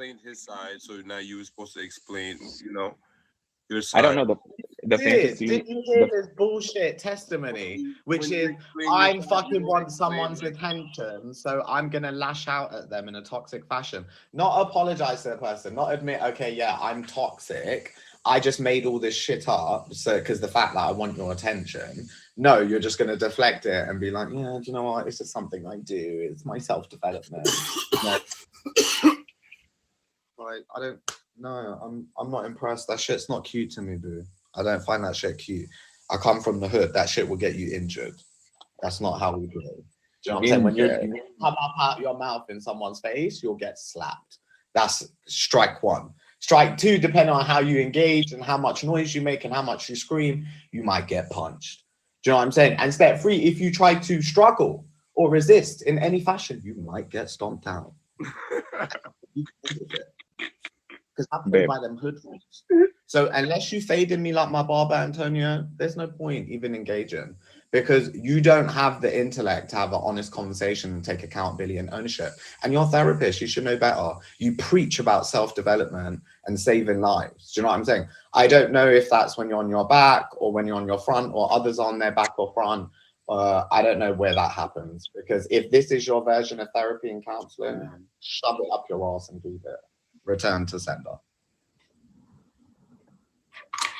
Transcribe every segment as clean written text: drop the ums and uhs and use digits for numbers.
explained his side, so now you were supposed to explain, your I don't side. know the fantasy. Did you hear this bullshit testimony, which When you is explain your I'm side, you fucking didn't want explain someone's it. attention, so I'm gonna lash out at them in a toxic fashion. Not apologize to the person, not admit, okay, yeah, I'm toxic. I just made all this shit up, so because the fact that I want your attention. No, you're just gonna deflect it and be like, yeah, do you know what? It's just something I do. It's my self-development. Like, I don't. No, I'm not impressed. That shit's not cute to me, boo. I don't find that shit cute. I come from the hood. That shit will get you injured. That's not how we play. Do you know what I'm saying? When you come up out your mouth in someone's face, you'll get slapped. That's strike one. Strike two, depending on how you engage and how much noise you make and how much you scream, you might get punched. Do you know what I'm saying? And step three, if you try to struggle or resist in any fashion, you might get stomped out. Because I'm by them hood rules. So unless you fade in me like my barber, Antonio, there's no point even engaging, because you don't have the intellect to have an honest conversation and take accountability and ownership. And you're a therapist, you should know better. You preach about self-development and saving lives. Do you know what I'm saying? I don't know if that's when you're on your back or when you're on your front or others on their back or front. I don't know where that happens, because if this is your version of therapy and counseling, shove it up your ass and keep it. Return to sender.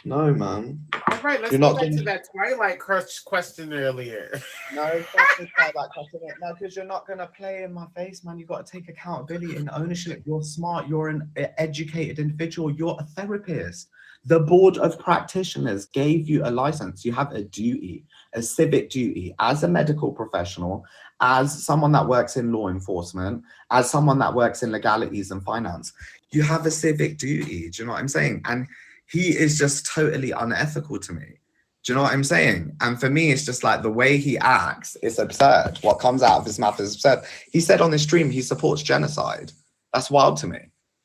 No, man. All right, let's go back to that Twilight Crush question earlier. No, fuck the Twilight Crush. No, because you're not gonna play in my face, man. You got to take accountability and ownership. You're smart. You're an educated individual. You're a therapist. The board of practitioners gave you a license. You have a duty, a civic duty, as a medical professional, as someone that works in law enforcement, as someone that works in legalities and finance. You have a civic duty. Do you know what I'm saying? And he is just totally unethical to me. Do you know what I'm saying? And for me, it's just like the way he acts is absurd. What comes out of his mouth is absurd. He said on this stream he supports genocide. That's wild to me.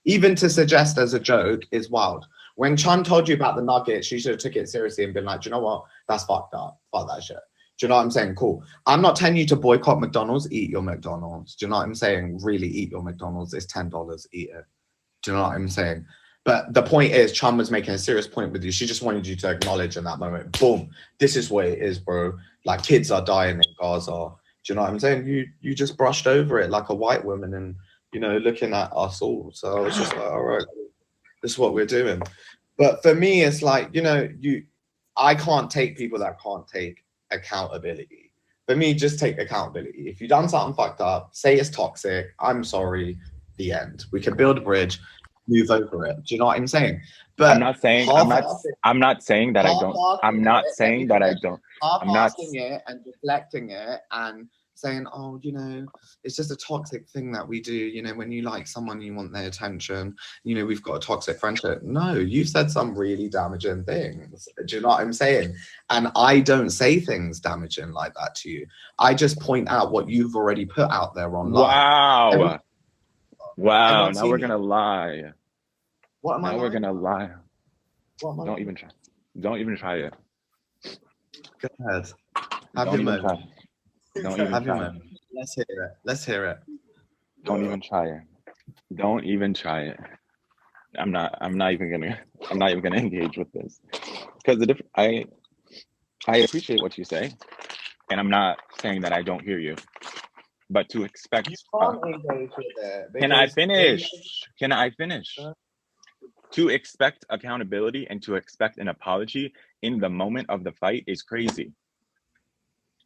Even to suggest as a joke is wild. When Chun told you about the nuggets, you should have took it seriously and been like, do you know what? That's fucked up. Fuck that shit. Do you know what I'm saying? Cool. I'm not telling you to boycott McDonald's. Eat your McDonald's. Do you know what I'm saying? Really eat your McDonald's. It's $10. Eat it. Do you know what I'm saying? But the point is, Chun was making a serious point with you. She just wanted you to acknowledge in that moment, boom, this is what it is, bro. Like, kids are dying in Gaza. Do you know what I'm saying? You just brushed over it like a white woman and, looking at us all. So I was just like, all right, this is what we're doing. But for me, it's like, I can't take people that can't take accountability. For me, just take accountability. If you've done something fucked up, say it's toxic, I'm sorry, the end. We can build a bridge, move over it. Do you know what I'm saying? But I'm not saying that I don't. I'm not saying that I don't. I'm not half-assing it and deflecting it and saying, oh, it's just a toxic thing that we do. When you like someone, you want their attention. We've got a toxic friendship. No, you said some really damaging things. Do you know what I'm saying? And I don't say things damaging like that to you. I just point out what you've already put out there online. Wow. Now we're gonna lie. What am I? Now we're gonna lie. Don't even try. Don't even try it. Go ahead. Have your moment. Don't even try it. Let's hear it. Don't even try it. Don't even try it. I'm not even gonna engage with this, because I appreciate what you say, and I'm not saying that I don't hear you. But to expect, can I finish? Can I finish? To expect accountability and to expect an apology in the moment of the fight is crazy.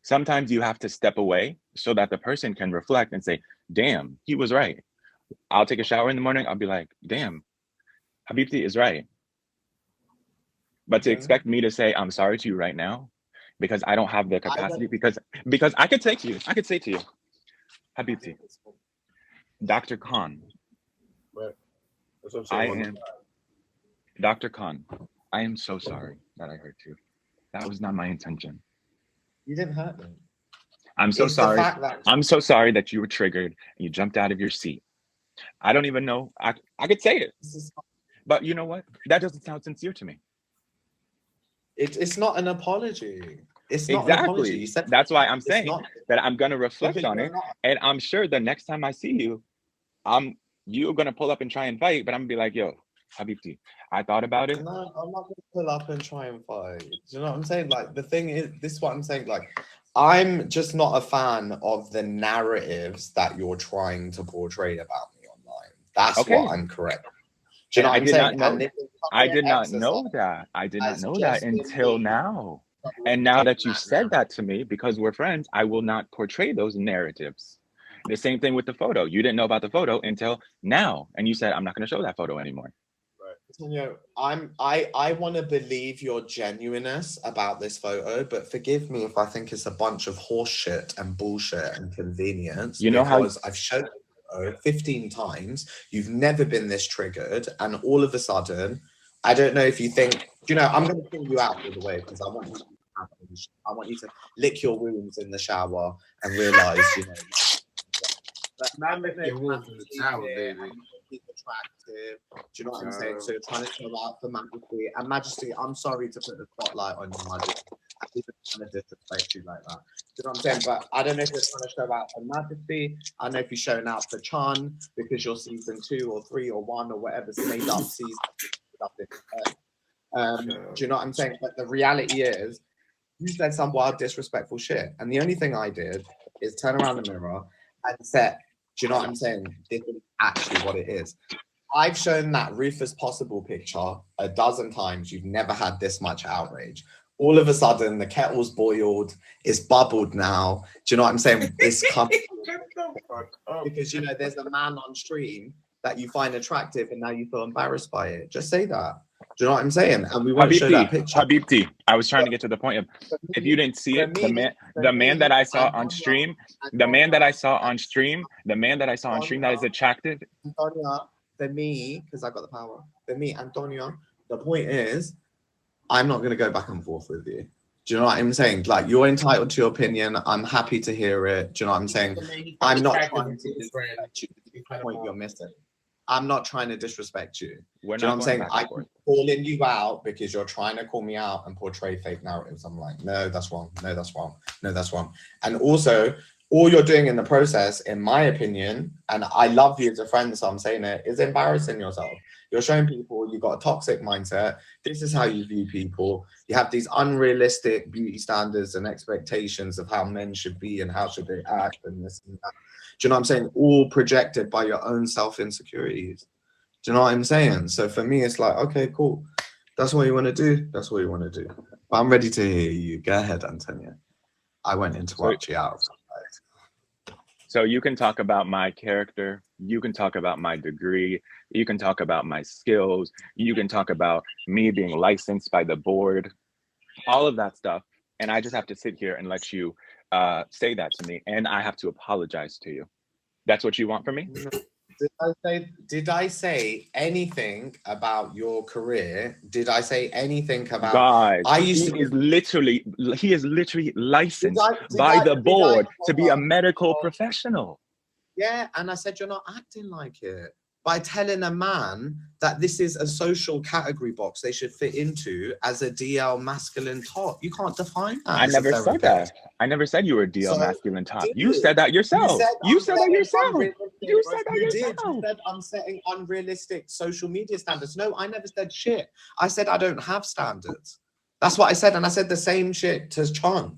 Sometimes you have to step away so that the person can reflect and say, damn, he was right. I'll take a shower in the morning. I'll be like, damn, Habibti is right. But to expect me to say, I'm sorry to you right now, because I don't have the capacity, because I could say to you, Habibti, Dr. Khan, Dr. Khan, I am so sorry that I hurt you. That was not my intention. You didn't hurt me. I'm so sorry. I'm so sorry that you were triggered and you jumped out of your seat. I don't even know. I could say it. But you know what? That doesn't sound sincere to me. It's not an apology. It's not exactly. An apology. You said that's why I'm saying that I'm going to reflect on it. And I'm sure the next time I see you, I'm you're gonna pull up and try and fight, but I'm gonna be like, yo, Habibti, I thought about it. No, I'm not gonna pull up and try and fight. Do you know what I'm saying? Like the thing is, this is what I'm saying. Like, I'm just not a fan of the narratives that you're trying to portray about me online. That's Okay. what I'm correct. Do you And know what I I'm did saying? not know And that. this is I probably did an not know exercise that. I did not as know that just in until me now. And now that you that said narrative. that to me, because we're friends, I will not portray those narratives. The same thing with the photo. You didn't know about the photo until now, and you said, I'm not going to show that photo anymore. Antonio, I want to believe your genuineness about this photo, but forgive me if I think it's a bunch of horse shit and bullshit and convenience. You know how because I've shown the photo 15 times, you've never been this triggered, and all of a sudden, I don't know if you think, you know, I'm going to pull you out all the way because I want you to I want you to lick your wounds in the shower and realize, you know, that man with Your wounds in the shower, baby. He's attractive. Do you know what I'm saying? So you're trying to show out for Majesty. And Majesty, I'm sorry to put the spotlight on you, Majesty. I didn't kind of disrespect you like that. Do you know what I'm saying? But I don't know if you're trying to show out for Majesty. I don't know if you're showing out for Chan because you're season 2 or 3 or 1 or whatever made up season. Do you know what I'm saying? But the reality is, you said some wild disrespectful shit. And the only thing I did is turn around the mirror and say, do you know what I'm saying? This is actually what it is. I've shown that Rufus Possible picture a dozen times. You've never had this much outrage. All of a sudden, the kettle's boiled. It's bubbled now. Do you know what I'm saying? It's coming because, you know, there's a man on stream that you find attractive and now you feel embarrassed by it. Just say that. Do you know what I'm saying? And we won't show that picture. Habibti, I was trying to get to the point of, if you didn't see it, the man that I saw on stream, the man that I saw on stream that is attractive. Antonia, for me, because I got the power, for me, Antonia, the point is, I'm not going to go back and forth with you. Do you know what I'm saying? Like, you're entitled to your opinion. I'm happy to hear it. Do you know what I'm saying? I'm not trying to disrespect you. The point you're missing. I'm not trying to disrespect you. Do you know what I'm saying? I'm calling you out because you're trying to call me out and portray fake narratives. I'm like, no, that's wrong. No, that's wrong. No, that's wrong. And also, all you're doing in the process, in my opinion, and I love you as a friend, so I'm saying it, is embarrassing yourself. You're showing people you've got a toxic mindset. This is how you view people. You have these unrealistic beauty standards and expectations of how men should be and how should they act and this and that. Do you know what I'm saying? All projected by your own self-insecurities. Do you know what I'm saying? So for me, it's like, okay, cool. That's what you want to do. That's what you want to do. But I'm ready to hear you. Go ahead, Antonia. I won't interrupt you out. So you can talk about my character. You can talk about my degree. You can talk about my skills. You can talk about me being licensed by the board, all of that stuff. And I just have to sit here and let you say that to me. And I have to apologize to you. That's what you want from me? Did I say anything about your career? Did I say anything about? Guys, he is literally licensed by the board to be a medical professional. Yeah, and I said you're not acting like it by telling a man that this is a social category box they should fit into as a DL masculine top. You can't define that. I never said that. I never said you were a DL masculine top. You said that yourself. You said that yourself. You said that yourself. You said I'm setting unrealistic social media standards. No, I never said shit. I said I don't have standards. That's what I said, and I said the same shit to Chan.